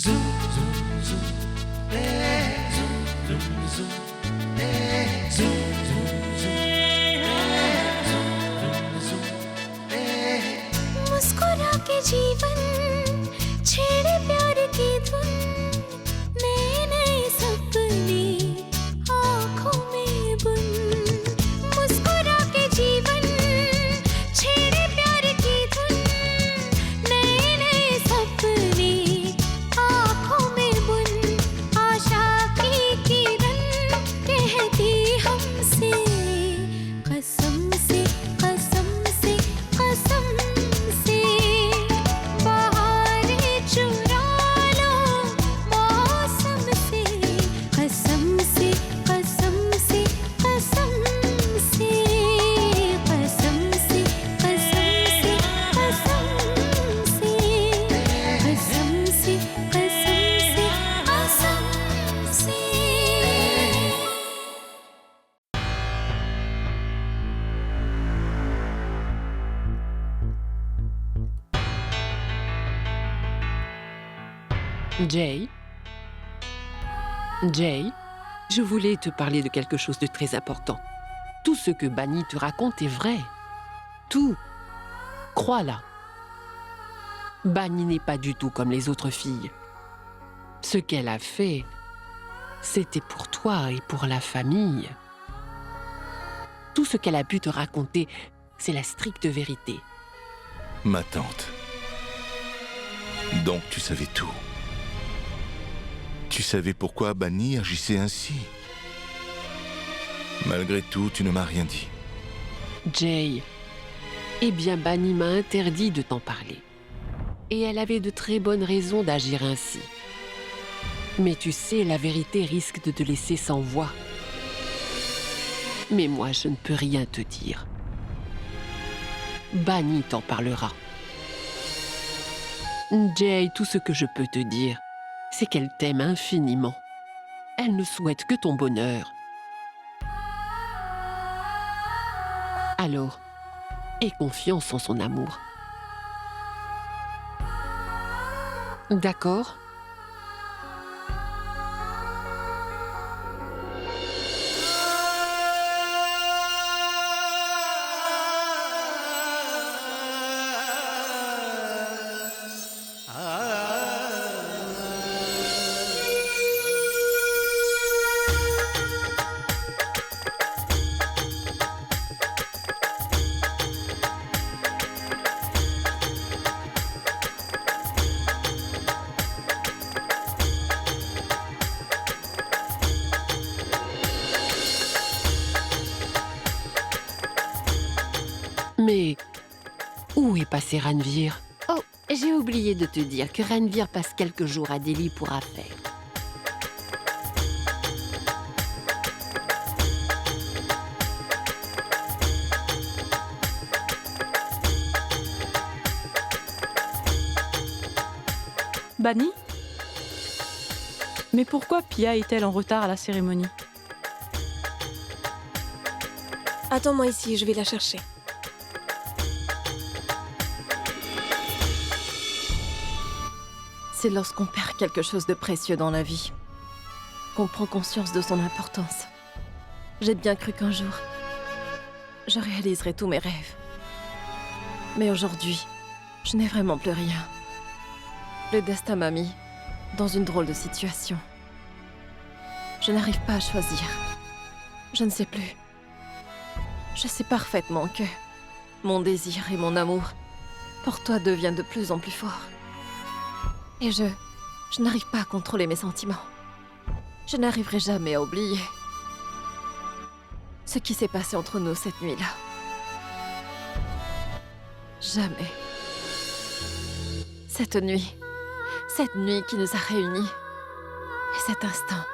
मुस्कुरा के जीवन छेड़े प्यार की धुन नए नए सपने आँखों में बुन मुस्कुरा के जीवन छेड़े प्यार की धुन नए नए सपने आँखों में बुन आशा की किरण कहती हमसे कसम से कसम से कसम से बहारें चुरा लो मौसम से कसम से कसम से कसम से कसम से कसम से कसम से कसम से कसम से कसम से Jay, je voulais te parler de quelque chose de très important. Tout ce que Bunny te raconte est vrai. Tout. Crois-la. Bunny n'est pas du tout comme les autres filles. Ce qu'elle a fait, c'était pour toi et pour la famille. Tout ce qu'elle a pu te raconter, c'est la stricte vérité. Ma tante. Donc tu savais tout. Tu savais pourquoi Bunny agissait ainsi. Malgré tout, tu ne m'as rien dit. Jay, eh bien Bunny m'a interdit de t'en parler. Et elle avait de très bonnes raisons d'agir ainsi. Mais tu sais, la vérité risque de te laisser sans voix. Mais moi, je ne peux rien te dire. Bunny t'en parlera. Jay, tout ce que je peux te dire, c'est qu'elle t'aime infiniment. Elle ne souhaite que ton bonheur. Alors, aie confiance en son amour. D'accord ? Mais où est passé Ranveer? Oh, j'ai oublié de te dire que Ranveer passe quelques jours à Delhi pour affaires. Bunny? Mais pourquoi Pia est-elle en retard à la cérémonie? Attends-moi ici, je vais la chercher. C'est lorsqu'on perd quelque chose de précieux dans la vie qu'on prend conscience de son importance. J'ai bien cru qu'un jour, je réaliserais tous mes rêves. Mais aujourd'hui, je n'ai vraiment plus rien. Le destin m'a mis dans une drôle de situation. Je n'arrive pas à choisir. Je ne sais plus. Je sais parfaitement que mon désir et mon amour pour toi deviennent de plus en plus forts. Et je n'arrive pas à contrôler mes sentiments. Je n'arriverai jamais à oublier ce qui s'est passé entre nous cette nuit-là. Jamais. Cette nuit qui nous a réunis, et cet instant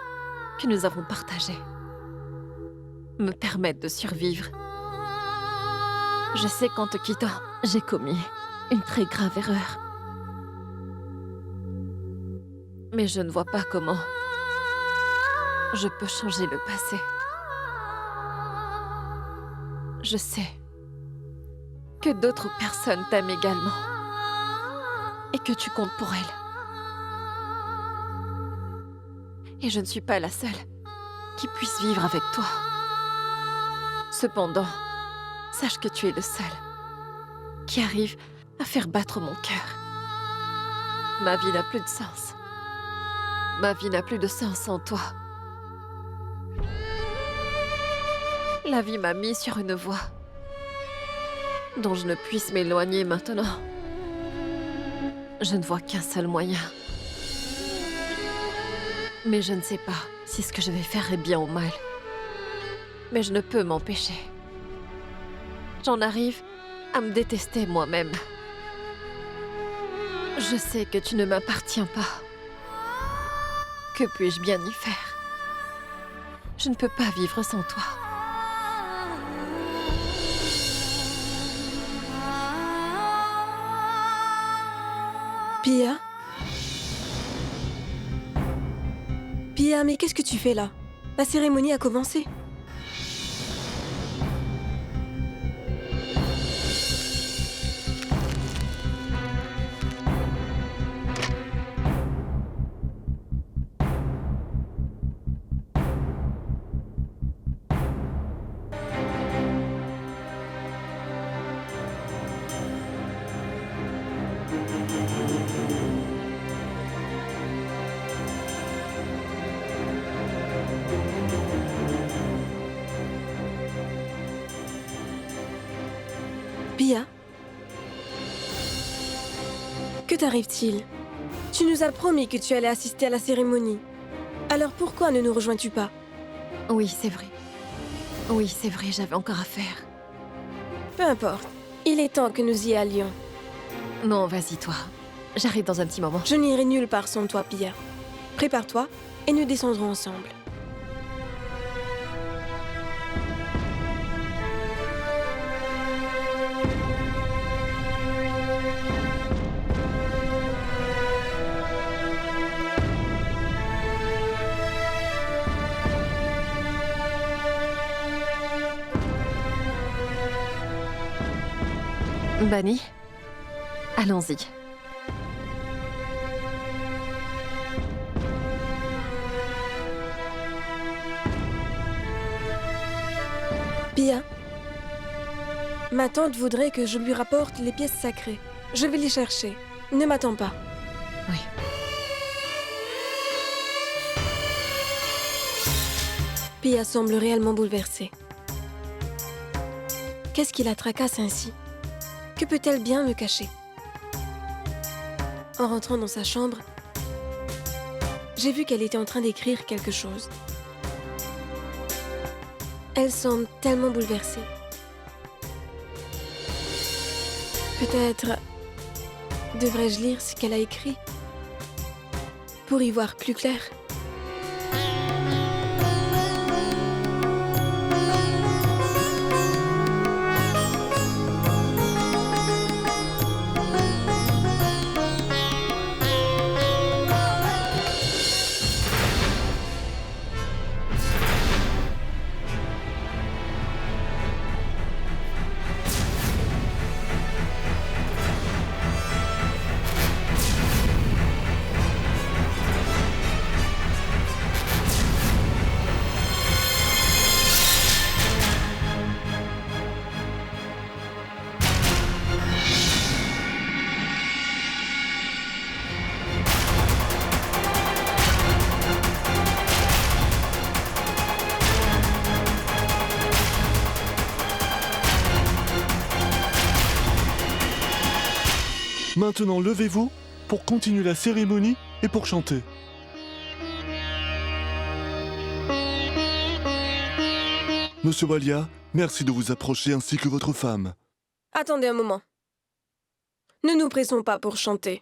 que nous avons partagé, me permettent de survivre. Je sais qu'en te quittant, j'ai commis une très grave erreur. Mais je ne vois pas comment je peux changer le passé. Je sais que d'autres personnes t'aiment également et que tu comptes pour elles. Et je ne suis pas la seule qui puisse vivre avec toi. Cependant, sache que tu es le seul qui arrive à faire battre mon cœur. Ma vie n'a plus de sens. Ma vie n'a plus de sens sans toi. La vie m'a mis sur une voie dont je ne puisse m'éloigner maintenant. Je ne vois qu'un seul moyen. Mais je ne sais pas si ce que je vais faire est bien ou mal. Mais je ne peux m'empêcher. J'en arrive à me détester moi-même. Je sais que tu ne m'appartiens pas. Que puis-je bien y faire? Je ne peux pas vivre sans toi. Pia? Pia, mais qu'est-ce que tu fais là? La cérémonie a commencé. Pia? Que t'arrive-t-il? Tu nous as promis que tu allais assister à la cérémonie. Alors pourquoi ne nous rejoins-tu pas? Oui, c'est vrai. Oui, c'est vrai, j'avais encore à faire. Peu importe. Il est temps que nous y allions. Non, vas-y, toi. J'arrive dans un petit moment. Je n'irai nulle part sans toi, Pia. Prépare-toi et nous descendrons ensemble. Bani, allons-y. Pia, ma tante voudrait que je lui rapporte les pièces sacrées. Je vais les chercher. Ne m'attends pas. Oui. Pia semble réellement bouleversée. Qu'est-ce qui la tracasse ainsi? Que peut-elle bien me cacher? En rentrant dans sa chambre, j'ai vu qu'elle était en train d'écrire quelque chose. Elle semble tellement bouleversée. Peut-être devrais-je lire ce qu'elle a écrit pour y voir plus clair? Maintenant, levez-vous pour continuer la cérémonie et pour chanter. Monsieur Walia, merci de vous approcher ainsi que votre femme. Attendez un moment. Ne nous pressons pas pour chanter.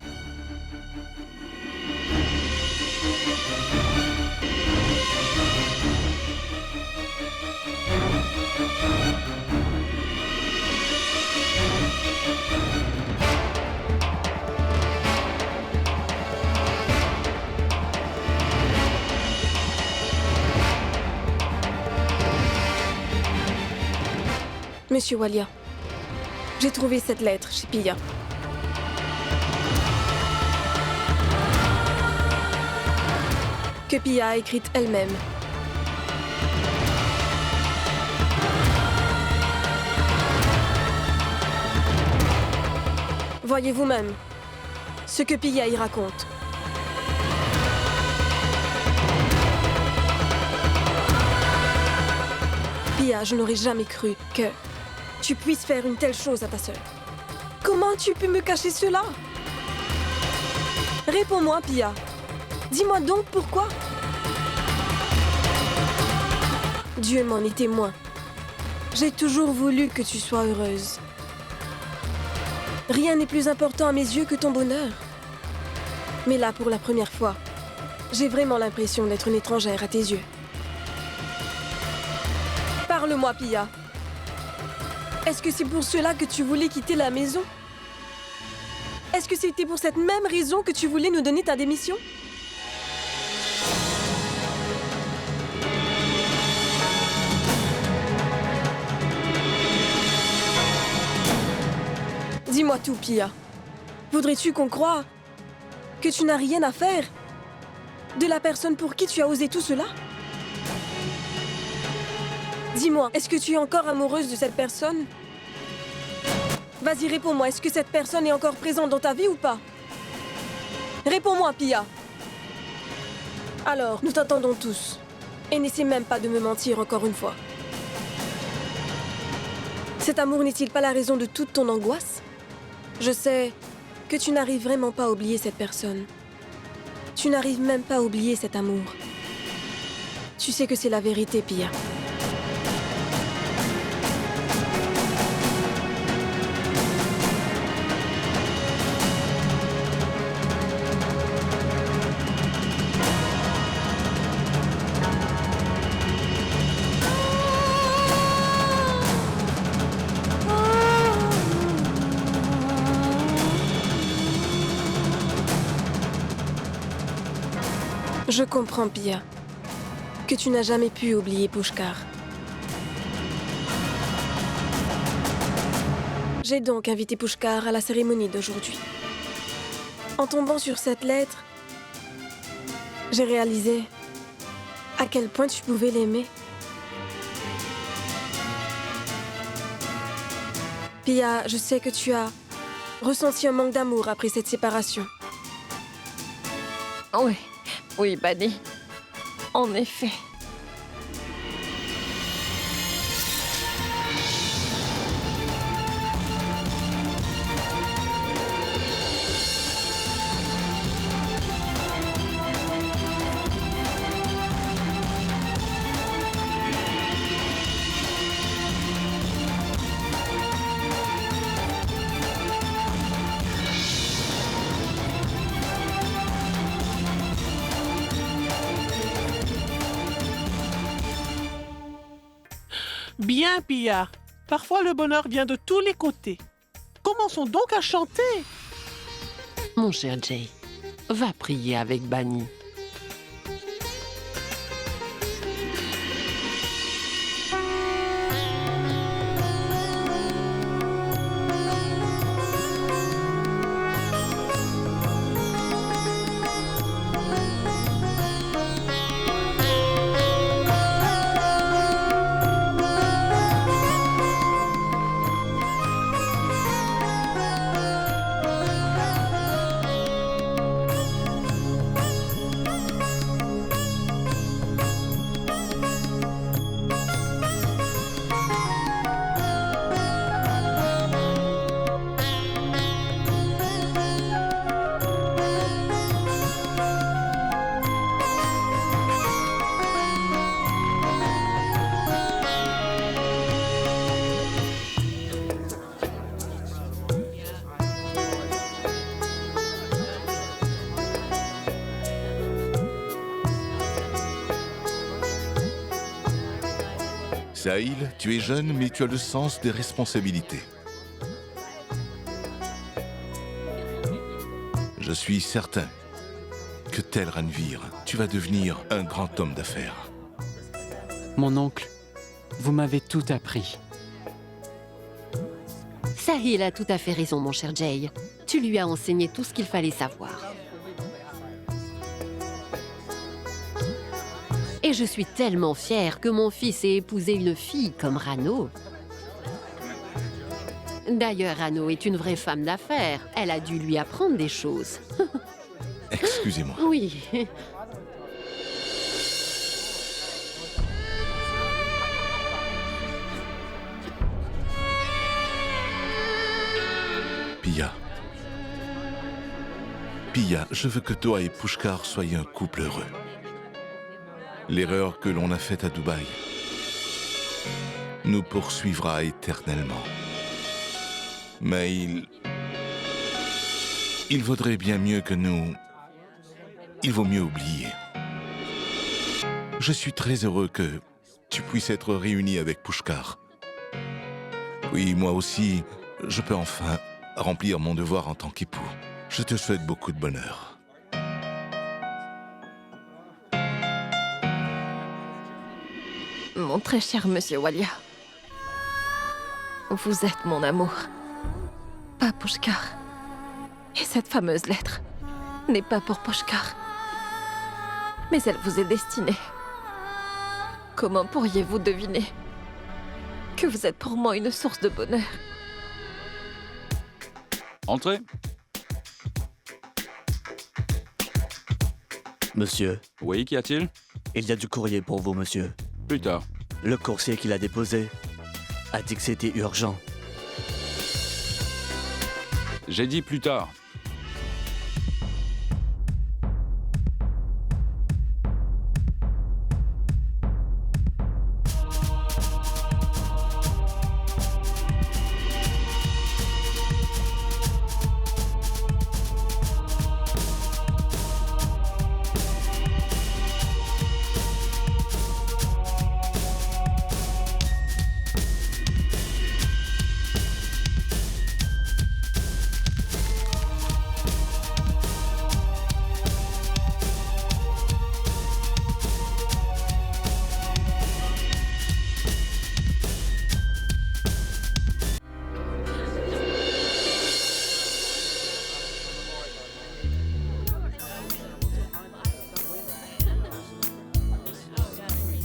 Monsieur Walia, j'ai trouvé cette lettre chez Pia. que Pia a écrite elle-même. Voyez vous-même ce que Pia y raconte. Pia, je n'aurais jamais cru que tu puisses faire une telle chose à ta sœur. Comment tu peux me cacher cela? Réponds-moi, Pia. Dis-moi donc pourquoi. Dieu m'en est témoin. J'ai toujours voulu que tu sois heureuse. Rien n'est plus important à mes yeux que ton bonheur. Mais là, pour la première fois, j'ai vraiment l'impression d'être une étrangère à tes yeux. Parle-moi, Pia. Est-ce que c'est pour cela que tu voulais quitter la maison? Est-ce que c'était pour cette même raison que tu voulais nous donner ta démission? Dis-moi tout, Pia. Voudrais-tu qu'on croie que tu n'as rien à faire de la personne pour qui tu as osé tout cela? Dis-moi, est-ce que tu es encore amoureuse de cette personne? Vas-y, réponds-moi, est-ce que cette personne est encore présente dans ta vie ou pas? Réponds-moi, Pia. Alors, nous t'attendons tous. Et n'essaie même pas de me mentir encore une fois. Cet amour n'est-il pas la raison de toute ton angoisse? Je sais que tu n'arrives vraiment pas à oublier cette personne. Tu n'arrives même pas à oublier cet amour. Tu sais que c'est la vérité, Pia. Je comprends, Pia, que tu n'as jamais pu oublier Pushkar. J'ai donc invité Pushkar à la cérémonie d'aujourd'hui. En tombant sur cette lettre, j'ai réalisé à quel point tu pouvais l'aimer. Pia, je sais que tu as ressenti un manque d'amour après cette séparation. Oui, oui, Bunny. En effet. Bien, Pia. Parfois, le bonheur vient de tous les côtés. Commençons donc à chanter. Mon cher Jay, va prier avec Bunny. Sahil, tu es jeune, mais tu as le sens des responsabilités. Je suis certain que tel Ranveer, tu vas devenir un grand homme d'affaires. Mon oncle, vous m'avez tout appris. Sahil a tout à fait raison, mon cher Jay. Tu lui as enseigné tout ce qu'il fallait savoir. Et je suis tellement fière que mon fils ait épousé une fille comme Rano. D'ailleurs, Rano est une vraie femme d'affaires. Elle a dû lui apprendre des choses. Excusez-moi. Oui. Pia. Pia, je veux que toi et Pushkar soyez un couple heureux. L'erreur que l'on a faite à Dubaï nous poursuivra éternellement. Mais il vaudrait bien mieux que nous... Il vaut mieux oublier. Je suis très heureux que tu puisses être réuni avec Pushkar. Oui, moi aussi, je peux enfin remplir mon devoir en tant qu'époux. Je te souhaite beaucoup de bonheur. Mon très cher monsieur Walia, vous êtes mon amour, pas Pushkar. Et cette fameuse lettre n'est pas pour Pushkar, mais elle vous est destinée. Comment pourriez-vous deviner que vous êtes pour moi une source de bonheur? Entrez. Monsieur. Oui, qu'y a-t-il? Il y a du courrier pour vous, monsieur. Plus tard. Le coursier qu'il a déposé a dit que c'était urgent. J'ai dit plus tard.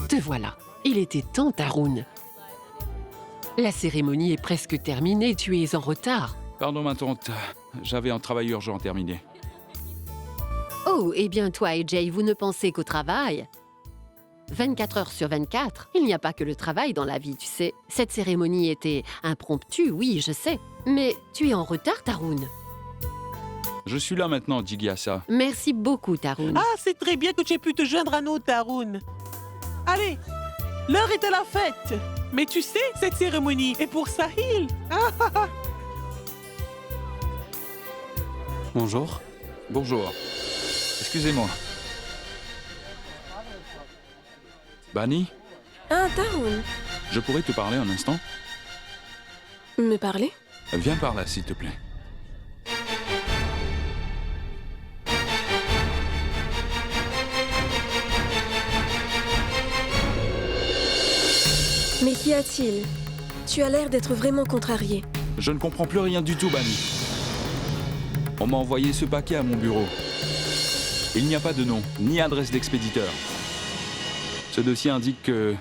Te voilà. Il était temps, Tarun. La cérémonie est presque terminée, tu es en retard. Pardon, ma tante. J'avais un travail urgent à terminer. Oh, eh bien toi et Jay, vous ne pensez qu'au travail. 24 heures sur 24, il n'y a pas que le travail dans la vie, tu sais. Cette cérémonie était impromptue, oui, je sais. Mais tu es en retard, Tarun. Je suis là maintenant, Jigyasa. Merci beaucoup, Tarun. Ah, c'est très bien que tu aies pu te joindre à nous, Tarun. Allez, l'heure est à la fête. Mais tu sais, cette cérémonie est pour Sahil. Bonjour. Bonjour. Excusez-moi. Bani, Ah, Tarun. je pourrais te parler un instant? Me parler? Viens par là, s'il te plaît. Mais qu'y a-t-il? Tu as l'air d'être vraiment contrarié. Je ne comprends plus rien du tout, Bani. On m'a envoyé ce paquet à mon bureau. Il n'y a pas de nom, ni adresse d'expéditeur. Ce dossier indique que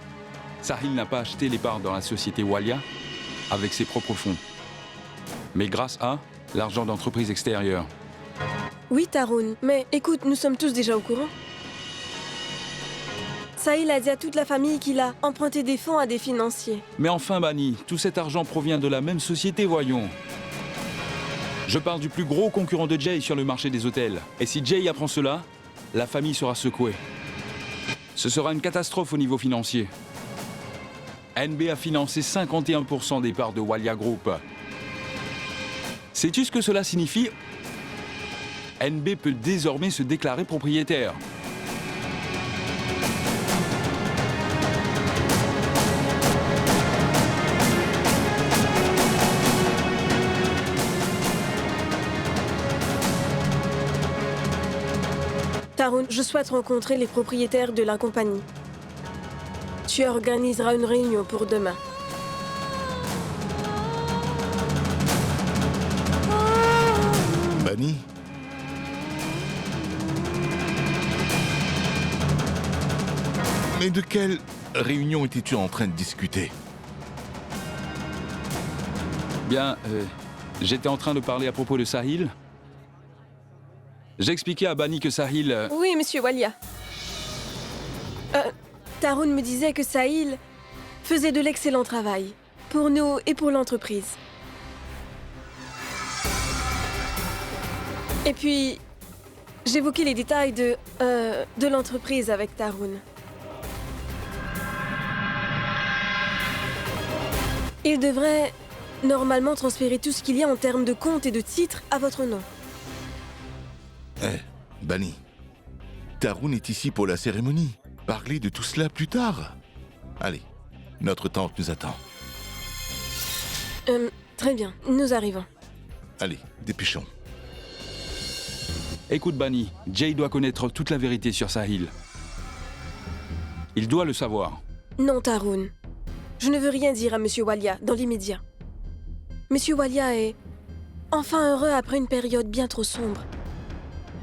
Sahil n'a pas acheté les parts dans la société Walia avec ses propres fonds, mais grâce à l'argent d'entreprises extérieures. Oui, Tarun, mais écoute, nous sommes tous déjà au courant. Sahil a dit à toute la famille qu'il a emprunté des fonds à des financiers. Mais enfin, Bani, tout cet argent provient de la même société, voyons. Je parle du plus gros concurrent de Jay sur le marché des hôtels. Et si Jay apprend cela, la famille sera secouée. Ce sera une catastrophe au niveau financier. NB a financé 51% des parts de Walia Group. Sais-tu ce que cela signifie? NB peut désormais se déclarer propriétaire. Tarun, je souhaite rencontrer les propriétaires de la compagnie. Tu organiseras une réunion pour demain. Bani? Mais de quelle réunion étais-tu en train de discuter? Bien, j'étais en train de parler à propos de Sahil. J'expliquais à Bani que Sahil... Oui, monsieur Walia. Tarun me disait que Sahil faisait de l'excellent travail pour nous et pour l'entreprise. Et puis, j'évoquais les détails de l'entreprise avec Tarun. Il devrait normalement transférer tout ce qu'il y a en termes de comptes et de titres à votre nom. Bani, Tarun est ici pour la cérémonie. Parlez de tout cela plus tard. Allez, notre tante nous attend. Très bien, nous arrivons. Allez, dépêchons. Écoute Bani, Jay doit connaître toute la vérité sur Sahil. Il doit le savoir. Non, Tarun. Je ne veux rien dire à monsieur Walia dans l'immédiat. Monsieur Walia est enfin heureux après une période bien trop sombre.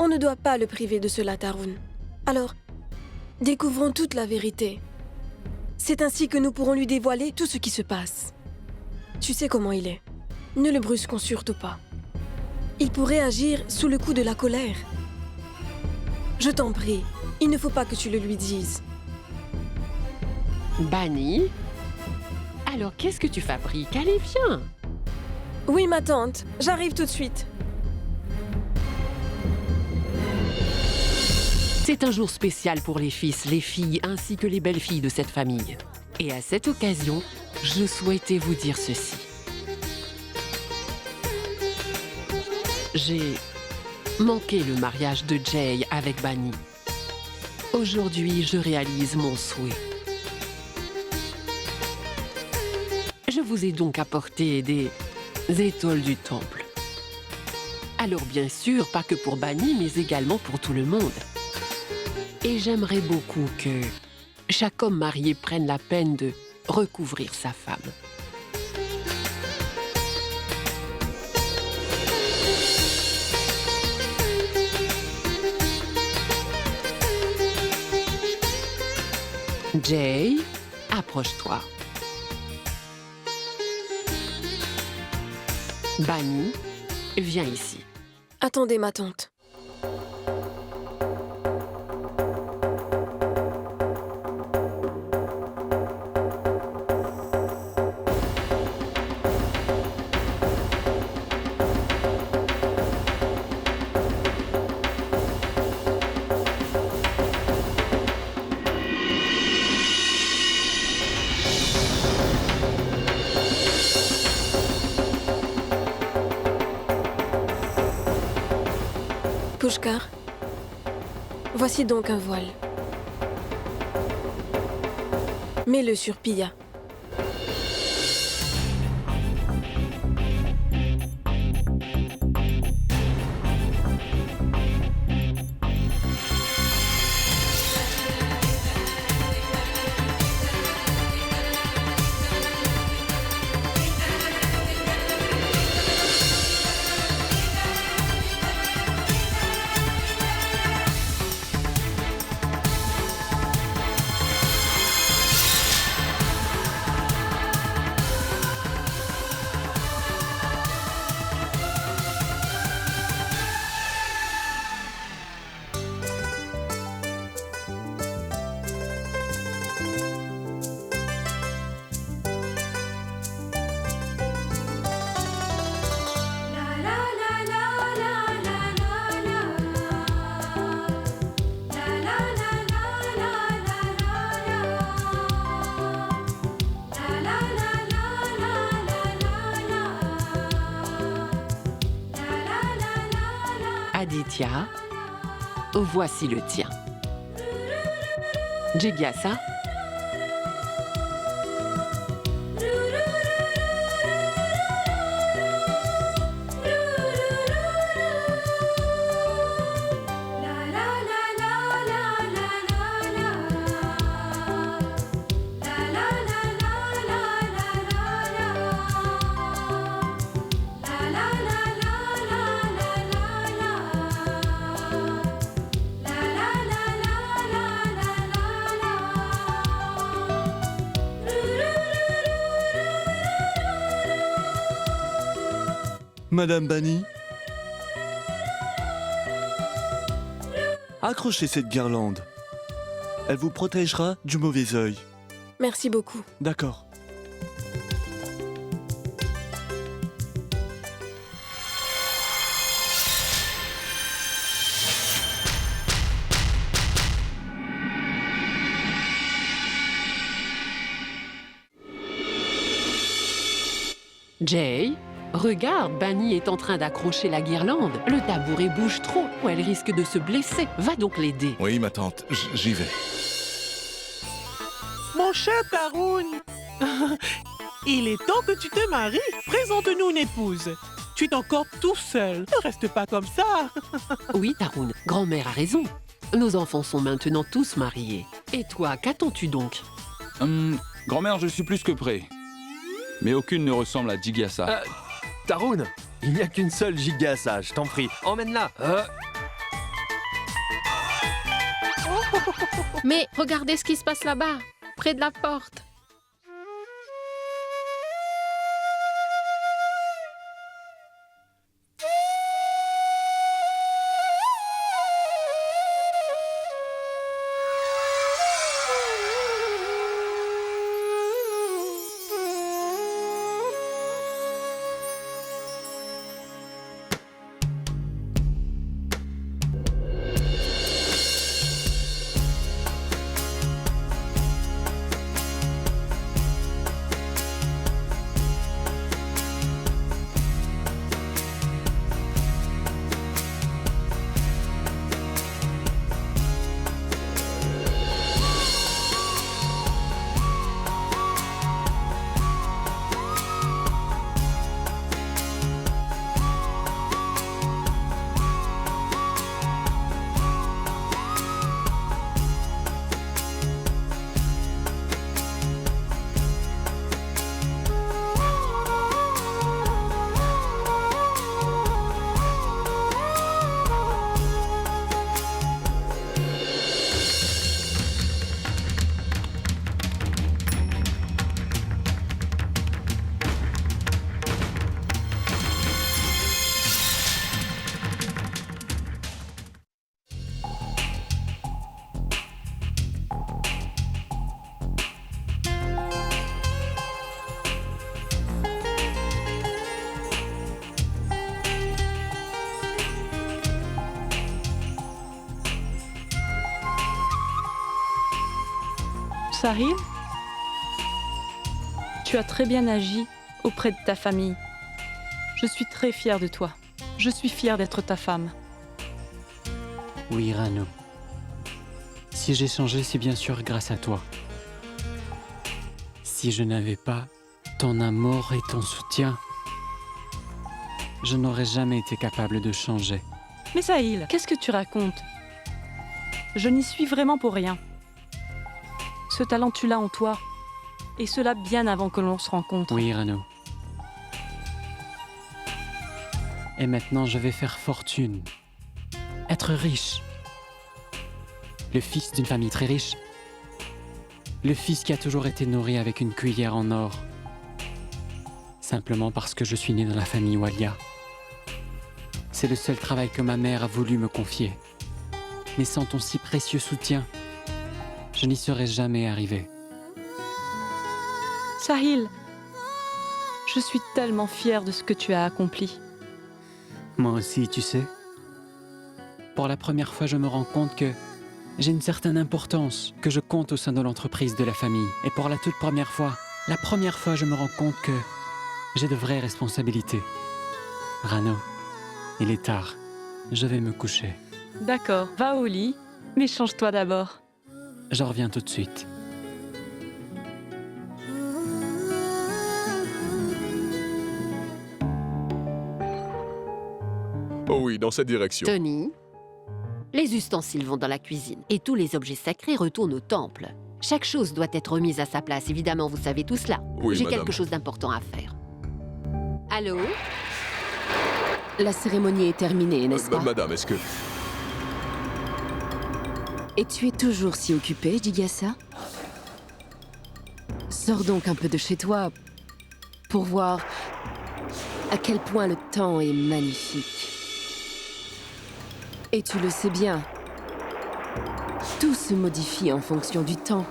On ne doit pas le priver de cela, Tarun. Alors, découvrons toute la vérité. C'est ainsi que nous pourrons lui dévoiler tout ce qui se passe. Tu sais comment il est. Ne le brusquons surtout pas. Il pourrait agir sous le coup de la colère. Je t'en prie, il ne faut pas que tu le lui dises. Bani? Alors qu'est-ce que tu fabriques? Allez, viens! Oui, ma tante, j'arrive tout de suite. C'est un jour spécial pour les fils, les filles, ainsi que les belles-filles de cette famille. Et à cette occasion, je souhaitais vous dire ceci. J'ai manqué le mariage de Jay avec Bani. Aujourd'hui, je réalise mon souhait. Je vous ai donc apporté des étoiles du temple. Alors bien sûr, pas que pour Bani, mais également pour tout le monde. Et j'aimerais beaucoup que chaque homme marié prenne la peine de recouvrir sa femme. Jay, approche-toi. Bani, viens ici. Attendez, ma tante. Pushkar, voici donc un voile. Mets-le sur Pia. Aditya, voici le tien. Jigyasa, Madame Bunny. Accrochez cette guirlande. Elle vous protégera du mauvais œil. Merci beaucoup. D'accord. Jay, regarde, Bunny est en train d'accrocher la guirlande. Le tabouret bouge trop, ou elle risque de se blesser. Va donc l'aider. Oui, ma tante, j'y vais. Mon cher Tarun, il est temps que tu te maries. Présente-nous une épouse. Tu es encore tout seul. Ne reste pas comme ça. Oui, Tarun, grand-mère a raison. Nos enfants sont maintenant tous mariés. Et toi, qu'attends-tu donc? Grand-mère, je suis plus que prêt. Mais aucune ne ressemble à Jigyasa. Tarun, il n'y a qu'une seule Jigyasa, je t'en prie. Emmène-la. Mais regardez ce qui se passe là-bas, près de la porte. Sahil, tu as très bien agi auprès de ta famille. Je suis très fière de toi. Je suis fière d'être ta femme. Oui, Rano. Si j'ai changé, c'est bien sûr grâce à toi. Si je n'avais pas ton amour et ton soutien, je n'aurais jamais été capable de changer. Mais Sahil, qu'est-ce que tu racontes? Je n'y suis vraiment pour rien. Ce talent, tu l'as en toi. Et cela bien avant que l'on se rencontre. Oui, Rano. Et maintenant, je vais faire fortune. Être riche. Le fils d'une famille très riche. Le fils qui a toujours été nourri avec une cuillère en or. Simplement parce que je suis né dans la famille Walia. C'est le seul travail que ma mère a voulu me confier. Mais sans ton si précieux soutien, je n'y serais jamais arrivé. Sahil, je suis tellement fière de ce que tu as accompli. Moi aussi, tu sais. Pour la première fois, je me rends compte que j'ai une certaine importance, que je compte au sein de l'entreprise de la famille. Et pour la toute première fois, je me rends compte que j'ai de vraies responsabilités. Rano, il est tard. Je vais me coucher. D'accord, va au lit, mais change-toi d'abord. Je reviens tout de suite. Oh oui, dans cette direction. Tony, les ustensiles vont dans la cuisine et tous les objets sacrés retournent au temple. Chaque chose doit être remise à sa place, évidemment, vous savez tout cela. Oui, J'ai madame. quelque chose d'important à faire. Allô? La cérémonie est terminée, n'est-ce pas? Madame, est-ce que... Et tu es toujours si occupée, Jigyasa? Sors donc un peu de chez toi pour voir à quel point le temps est magnifique. Et tu le sais bien, tout se modifie en fonction du temps.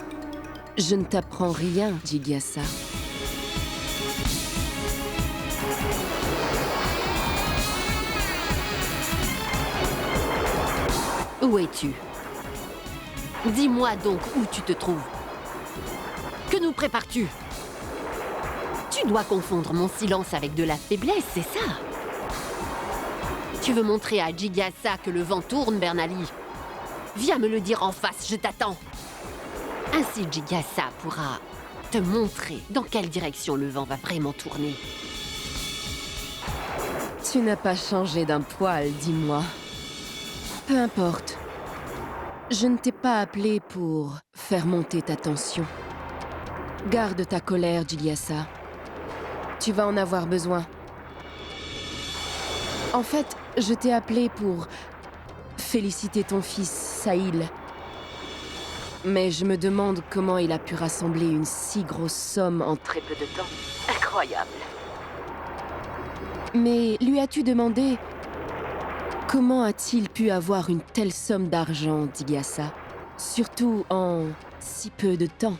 Je ne t'apprends rien, Jigyasa. Où es-tu? Dis-moi donc où tu te trouves. Que nous prépares-tu? Tu dois confondre mon silence avec de la faiblesse, c'est ça? Tu veux montrer à Jigyasa que le vent tourne, Bernali? Viens me le dire en face, je t'attends. Ainsi Jigyasa pourra te montrer dans quelle direction le vent va vraiment tourner. Tu n'as pas changé d'un poil, dis-moi. Peu importe. Je ne t'ai pas appelé pour faire monter ta tension. Garde ta colère, Jigyasa. Tu vas en avoir besoin. En fait, je t'ai appelé pour féliciter ton fils, Sahil. Mais je me demande comment il a pu rassembler une si grosse somme en très peu de temps. Incroyable. Mais lui as-tu demandé comment a-t-il pu avoir une telle somme d'argent, Jigyasa? Surtout en si peu de temps.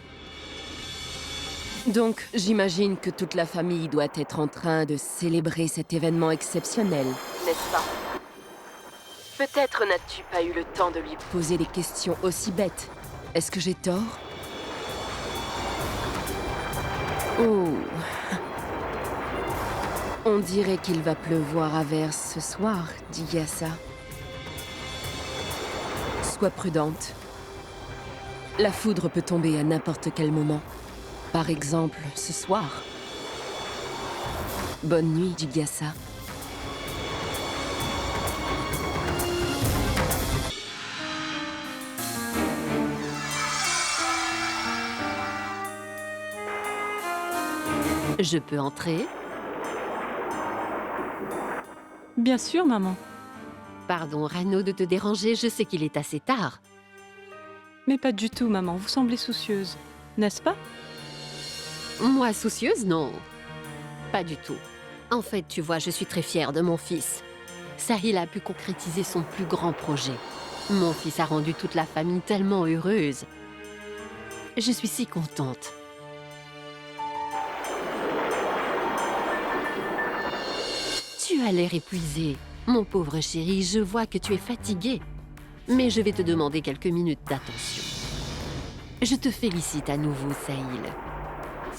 Donc, j'imagine que toute la famille doit être en train de célébrer cet événement exceptionnel, n'est-ce pas? Peut-être n'as-tu pas eu le temps de lui poser des questions aussi bêtes. Est-ce que j'ai tort? Oh. On dirait qu'il va pleuvoir à verse ce soir, Jigyasa. Sois prudente. La foudre peut tomber à n'importe quel moment. Par exemple, ce soir. Bonne nuit, Jigyasa. Je peux entrer? Bien sûr, maman. Pardon, Rano, de te déranger, je sais qu'il est assez tard. Mais pas du tout, maman. Vous semblez soucieuse, n'est-ce pas? Moi, soucieuse, non. Pas du tout. En fait, tu vois, je suis très fière de mon fils. Sahil a pu concrétiser son plus grand projet. Mon fils a rendu toute la famille tellement heureuse. Je suis si contente. Tu as l'air épuisé. Mon pauvre chéri, je vois que tu es fatigué. Mais je vais te demander quelques minutes d'attention. Je te félicite à nouveau, Sahil.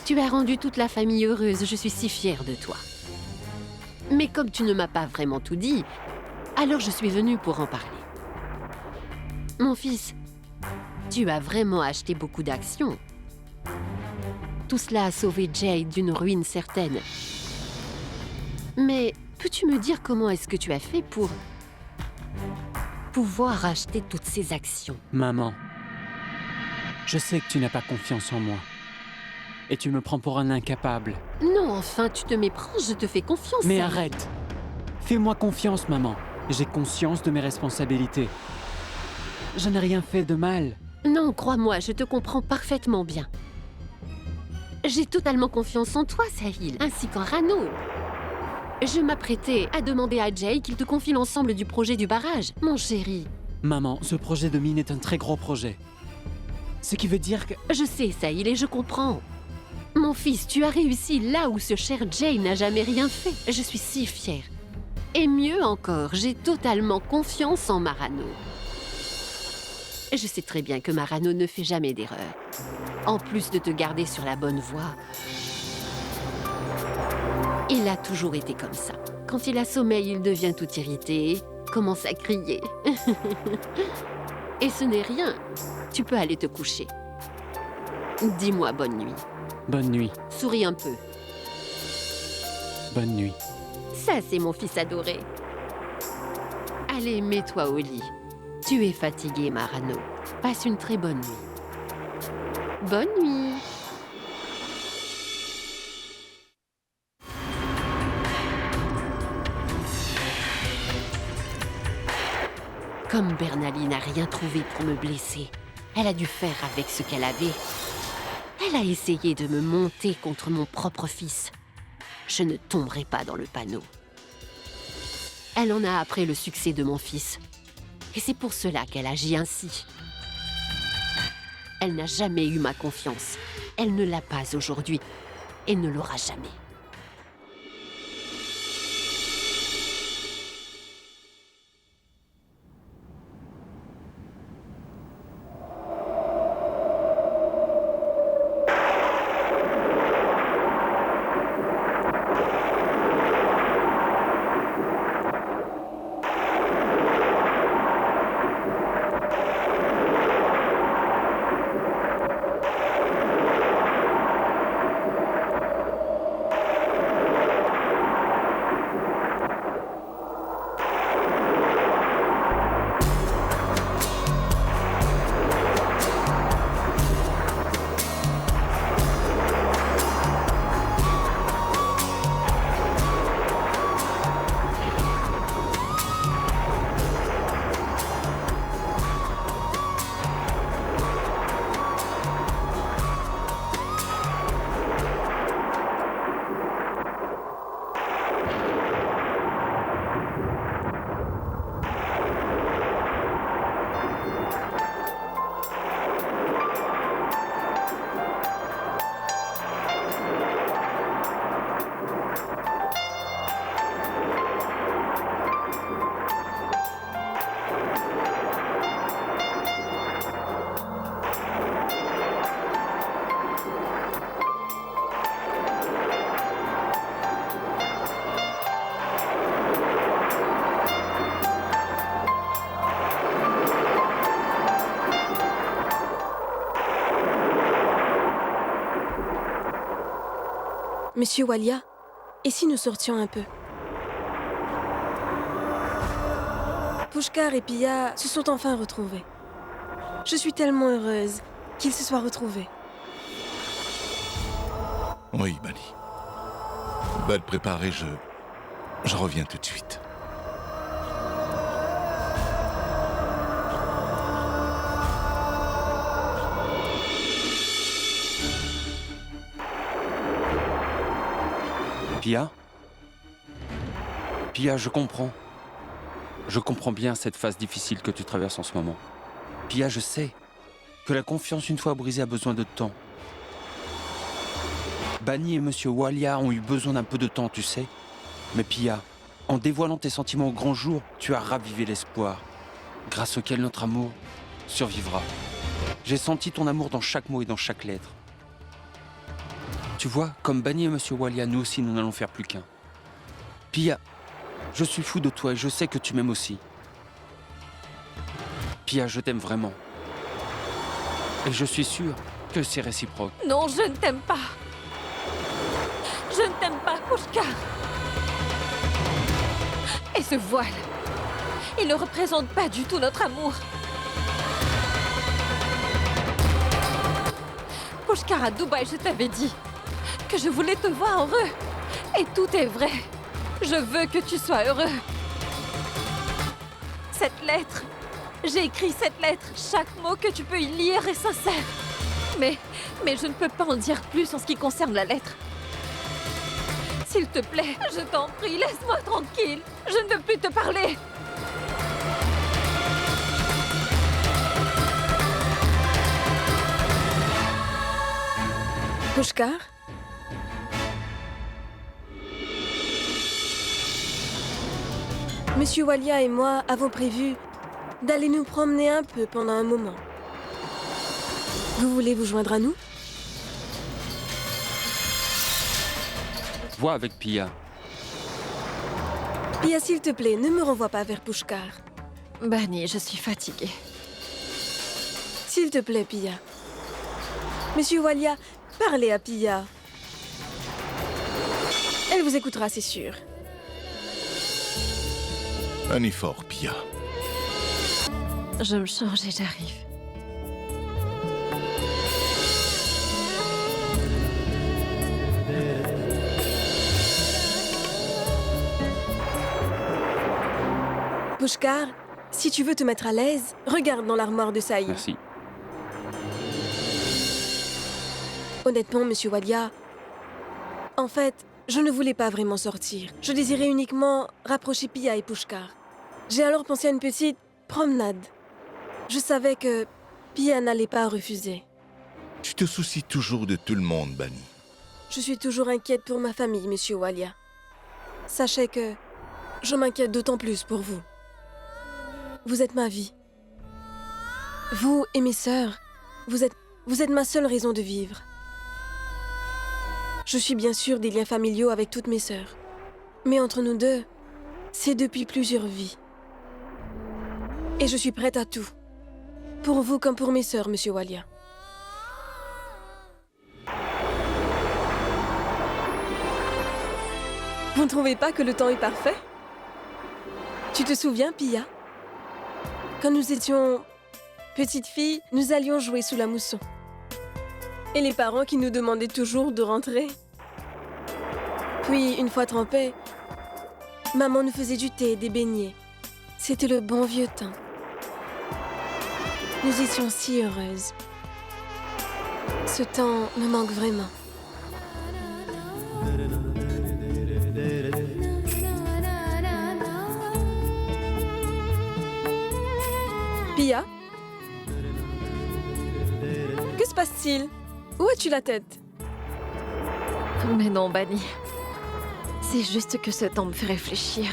Tu as rendu toute la famille heureuse, je suis si fière de toi. Mais comme tu ne m'as pas vraiment tout dit, alors je suis venue pour en parler. Mon fils, tu as vraiment acheté beaucoup d'actions. Tout cela a sauvé Jay d'une ruine certaine. Mais peux-tu me dire comment est-ce que tu as fait pour pouvoir acheter toutes ces actions? Maman, je sais que tu n'as pas confiance en moi. Et tu me prends pour un incapable. Non, enfin, tu te méprends, je te fais confiance. Mais Sahil. arrête! Fais-moi confiance, maman. J'ai conscience de mes responsabilités. Je n'ai rien fait de mal. Non, crois-moi, je te comprends parfaitement bien. J'ai totalement confiance en toi, Sahil, ainsi qu'en Rano. Je m'apprêtais à demander à Jay qu'il te confie l'ensemble du projet du barrage, mon chéri. Maman, ce projet de mine est un très gros projet. Ce qui veut dire que... Je sais, Sahil, et je comprends. Mon fils, tu as réussi là où ce cher Jay n'a jamais rien fait. Je suis si fière. Et mieux encore, j'ai totalement confiance en Marano. Je sais très bien que Marano ne fait jamais d'erreur. En plus de te garder sur la bonne voie, il a toujours été comme ça. Quand il a sommeil, il devient tout irrité, commence à crier. Et ce n'est rien. Tu peux aller te coucher. Dis-moi bonne nuit. Bonne nuit. Souris un peu. Bonne nuit. Ça, c'est mon fils adoré. Allez, mets-toi au lit. Tu es fatigué, Marano. Passe une très bonne nuit. Bonne nuit. Comme Bernali n'a rien trouvé pour me blesser, elle a dû faire avec ce qu'elle avait. Elle a essayé de me monter contre mon propre fils. je ne tomberai pas dans le panneau. Elle en a après le succès de mon fils. Et c'est pour cela qu'elle agit ainsi. Elle n'a jamais eu ma confiance. Elle ne l'a pas aujourd'hui. Et ne l'aura jamais. Monsieur Walia, et si nous sortions un peu? Pushkar et Pia se sont enfin retrouvés. Je suis tellement heureuse qu'ils se soient retrouvés. Oui, Bani. Va te préparer, je reviens tout de suite. Pia? Pia, je comprends. Je comprends bien cette phase difficile que tu traverses en ce moment. Pia, je sais que la confiance une fois brisée a besoin de temps. Bani et Monsieur Walia ont eu besoin d'un peu de temps, tu sais. Mais Pia, en dévoilant tes sentiments au grand jour, tu as ravivé l'espoir, grâce auquel notre amour survivra. J'ai senti ton amour dans chaque mot et dans chaque lettre. Tu vois, comme Bani et Monsieur Walia, nous aussi, nous n'allons faire plus qu'un. Pia, je suis fou de toi et je sais que tu m'aimes aussi. Pia, je t'aime vraiment. Et je suis sûr que c'est réciproque. Non, je ne t'aime pas. Je ne t'aime pas, Pushkar. Et ce voile, il ne représente pas du tout notre amour. Pushkar, à Dubaï, je t'avais dit que je voulais te voir heureux. Et tout est vrai. Je veux que tu sois heureux. Cette lettre, j'ai écrit cette lettre. Chaque mot que tu peux y lire est sincère. Mais je ne peux pas en dire plus en ce qui concerne la lettre. S'il te plaît, je t'en prie, laisse-moi tranquille. Je ne veux plus te parler. Pushkar? Monsieur Walia et moi avons prévu d'aller nous promener un peu pendant un moment. Vous voulez vous joindre à nous? Vois avec Pia. Pia, s'il te plaît, ne me renvoie pas vers Pushkar. Bani, je suis fatiguée. S'il te plaît, Pia. Monsieur Walia, parlez à Pia. Elle vous écoutera, c'est sûr. Un effort, Pia. Je me change et j'arrive. Pushkar, si tu veux te mettre à l'aise, regarde dans l'armoire de Saïd. Merci. Honnêtement, Monsieur Walia, en fait, Je ne voulais pas vraiment sortir. Je désirais uniquement rapprocher Pia et Pushkar. J'ai alors pensé à une petite promenade. Je savais que Pia n'allait pas refuser. Tu te soucies toujours de tout le monde, Bani. Je suis toujours inquiète pour ma famille, Monsieur Walia. Sachez que je m'inquiète d'autant plus pour vous. Vous êtes ma vie. Vous et mes sœurs, vous êtes ma seule raison de vivre. Je suis bien sûr des liens familiaux avec toutes mes sœurs. Mais entre nous deux, c'est depuis plusieurs vies. Et je suis prête à tout. Pour vous comme pour mes sœurs, Monsieur Walia. Vous ne trouvez pas que le temps est parfait? Tu te souviens, Pia? Quand nous étions petites filles, nous allions jouer sous la mousson. Et les parents qui nous demandaient toujours de rentrer. Puis, une fois trempés, maman nous faisait du thé et des beignets. C'était le bon vieux temps. Nous étions si heureuses. Ce temps me manque vraiment. Pia? Que se passe-t-il? Où as-tu la tête? Mais non, Bani. C'est juste que ce temps me fait réfléchir.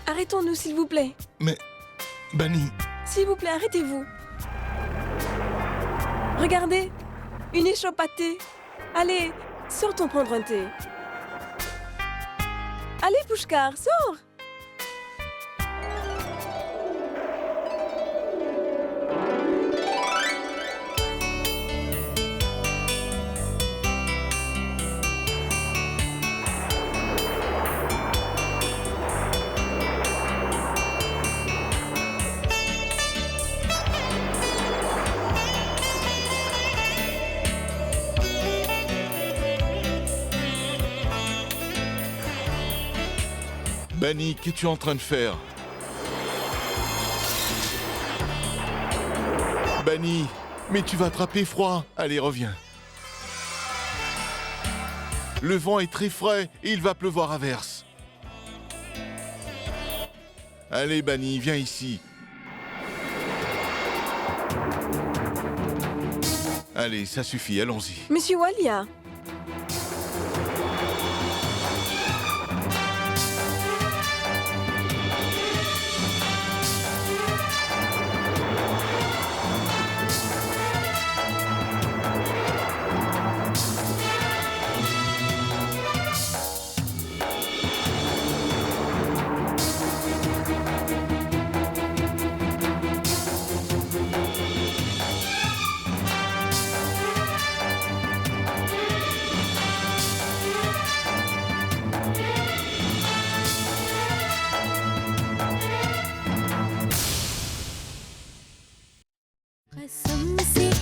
Arrêtons-nous, s'il vous plaît. Mais, Bani... S'il vous plaît, arrêtez-vous. Regardez, une échoppe à thé. Allez, sortons prendre un thé. Allez, Pushkar, sors! Bani, qu'es-tu en train de faire? Bani, mais tu vas attraper froid. Allez, reviens. Le vent est très frais et il va pleuvoir à verse. Allez, Bani, viens ici. Allez, ça suffit, allons-y. Monsieur Walia. कसम से